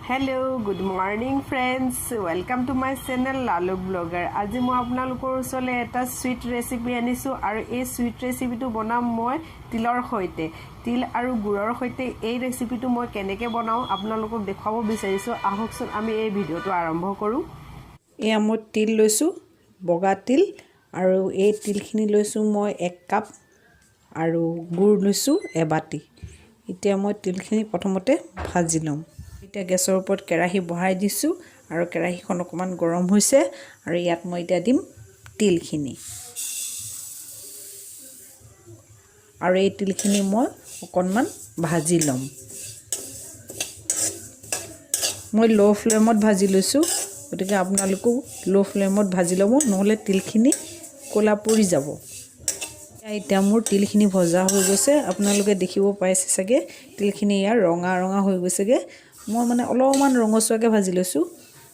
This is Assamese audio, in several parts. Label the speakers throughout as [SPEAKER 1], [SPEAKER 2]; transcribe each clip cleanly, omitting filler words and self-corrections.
[SPEAKER 1] Hello, good morning friends. Welcome to my channel Lalu Blogger. আজি মই আপোনালোকৰ ওচৰলৈ এটা সুইট ৰেচিপি আনিছো আৰু এই সুইট ৰেচিপিটো বনাম মই তিলৰ সৈতে তিল আৰু গুৰৰ সৈতে এই ৰেচিপিটো মই কেনেকৈ বনাও আপোনালোকক দেখাব বিচাৰিছো আহকচোন আমি এই ভিডিওটো আৰম্ভ কৰো
[SPEAKER 2] এয়া মই তিল লৈছো বগা তিল আৰু এই তিলখিনি লৈছো মই 1 কাপ আৰু গুৰ লৈছো এবাটি এতিয়া মই তিলখিনি প্ৰথমতে ভাজি লম এতিয়া গেছৰ ওপৰত কেৰাহী বহাই দিছো আৰু কেৰাহীখন অকমান গৰম হৈছে আৰু ইয়াত মই এতিয়া দিম তিলখিনি আৰু এই তিলখিনি মই অকনমান ভাজি লম মই লো ফ্লেমত ভাজি লৈছো গতিকে আপোনালোকো লো ফ্লেমত ভাজি লব নহলে তিলখিনি কোলা পৰি যাব এতিয়া মোৰ তিলখিনি ভজা হৈ গৈছে আপোনালোকে দেখিব পাইছে সগে তিলখিনি ইয়াৰ ৰঙা ৰঙা হৈ গৈছেগে মই মানে অলপমান ৰঙচুৱাকে ভাজি লৈছো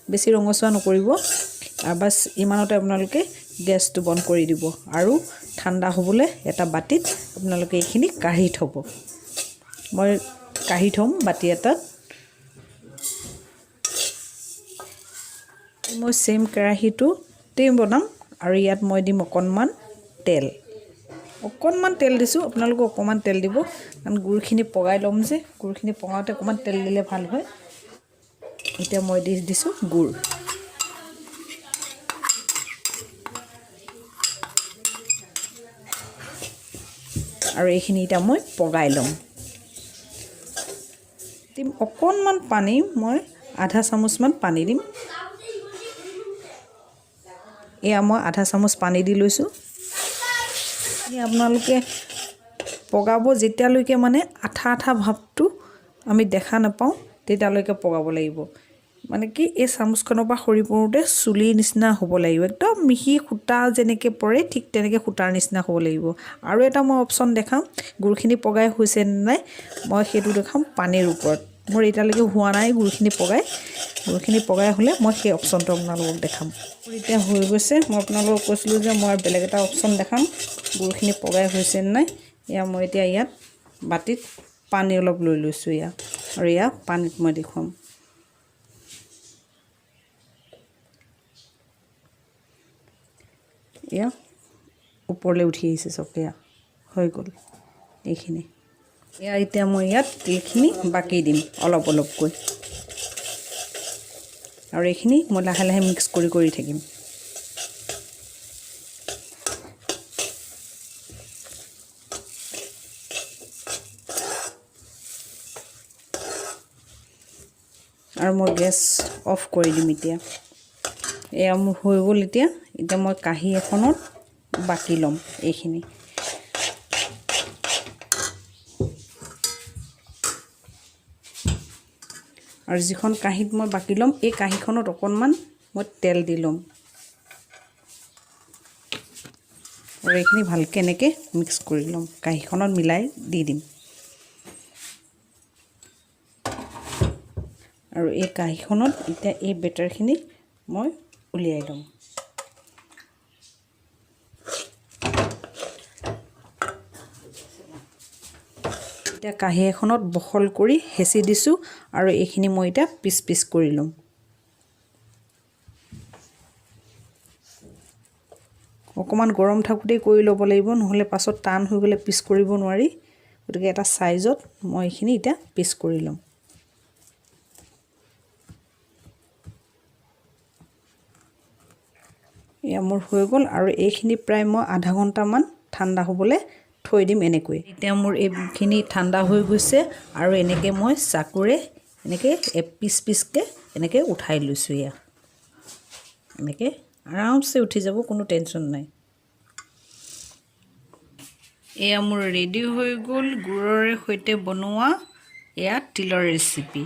[SPEAKER 2] বেছি ৰঙচুৱা নকৰিব আৰু বাস ইমানতে আপোনালোকে গেছটো বন্ধ কৰি দিব আৰু ঠাণ্ডা হ'বলে এটা বাটিত আপোনালোকে এইখিনি কাঢ়ি থব মই কাঢ়ি থম বাটি এটাত মই সেম কেৰাহীটো তে বনাম আৰু ইয়াত মই দিম অকনমান তেল দিছো আপোনালোকে অকমান তেল দিব কাৰণ গুৰখিনি পগাই লম যে গুৰখিনি পগাওতে অকমান তেল দিলে ভাল হয় এতিয়া মই দিছো গুৰ আৰু এইখিনি এটা মই পগাই লম দিম অকনমান পানী মই আধা চামুচ মান পানী দিম এয়া মই আধা চামুচ পানী দি লৈছো আপোনালোকে পগাব যেতিয়ালৈকে মানে আঠা আঠা ভাবটো আমি দেখা নাপাওঁ তেতিয়ালৈকে পগাব লাগিব মানে কি এই চামুচখনৰ পৰা খৰি পৰোতে চুলি নিচিনা হ'ব লাগিব একদম মিহি খুটা যেনেকে পৰে ঠিক তেনেকে খুটাৰ নিচিনা হ'ব লাগিব আৰু এটা মই অপচন দেখাম গুৰখিনি পগাই হৈছে নাই মই সেইটো দেখাম পানীৰ ওপৰত মোৰ এটালৈকে হোৱা নাই গুৰখিনি পগাই হলে মই সেই অপচনটো আপোনালোকক দেখাম এতিয়া হৈ গৈছে মই আপোনালোকক কৈছিলো যে মই বেলেগ এটা অপচন দেখাম গুৰখিনি পগাই হৈছে নাই ইয়া মই এতিয়া ইয়াত বাটিত পানী অলপ লৈ লৈছো ইয়া আৰু ইয়া পানীত মই দেখুৱাম ইয়া ওপৰলৈ উঠি আহিছে সকিয়া হৈ গল এইখিনি ইয়া এতিয়া মই ইয়াত তিলখিনি বাকি দিম অলপ অলপকৈ আৰু এইখিনি মই লাহে লাহে মিক্স কৰি থাকিম আৰু মই গেছ অফ কৰি দিম এতিয়া এয়া মোৰ হৈ গ'ল এতিয়া মই কাঁহী এখনত বাকি লম এইখিনি আৰু যিখন কাঁহীত মই বাকি লম এই কাঁহীখনত অকনমান মই তেল দি লম আৰু এইখিনি ভালকে এনেকে মিক্স কৰি লম কাঁহীখনত মিলাই দি দিম আৰু এই কাঁহীখনত এতিয়া এই বেটাৰখিনি মই উলিয়াই লম এতিয়া কাঁহী এখনত বহল কৰি হেচি দিছো আৰু এইখিনি মই এতিয়া পিচ কৰি লম অকমান গৰম থাকুতেই কৰি ল'ব লাগিব নহলে পাছত টান হৈ গলে পিচ কৰিব নোৱাৰি গতিকে এটা সাইজত মই এইখিনি এতিয়া পিচ কৰি লম এয়া মোৰ হৈ গল আৰু এইখিনি প্ৰায় মই আধা ঘণ্টা মান ঠাণ্ডা হ'বলে থৈ দিম এনেকৈ এতিয়া মোৰ এইখিনি ঠাণ্ডা হৈ গৈছে আৰু এনেকে মই চাকুৰে এনেকে পিচকে এনেকে উঠাই লৈছো ইয়া এনেকে আৰামছে উঠি যাব কোনো টেনচন নাই এয়া মোৰ ৰেডি হৈ গল গুৰৰে সৈতে বনোৱা এয়া তিলৰ ৰেচিপি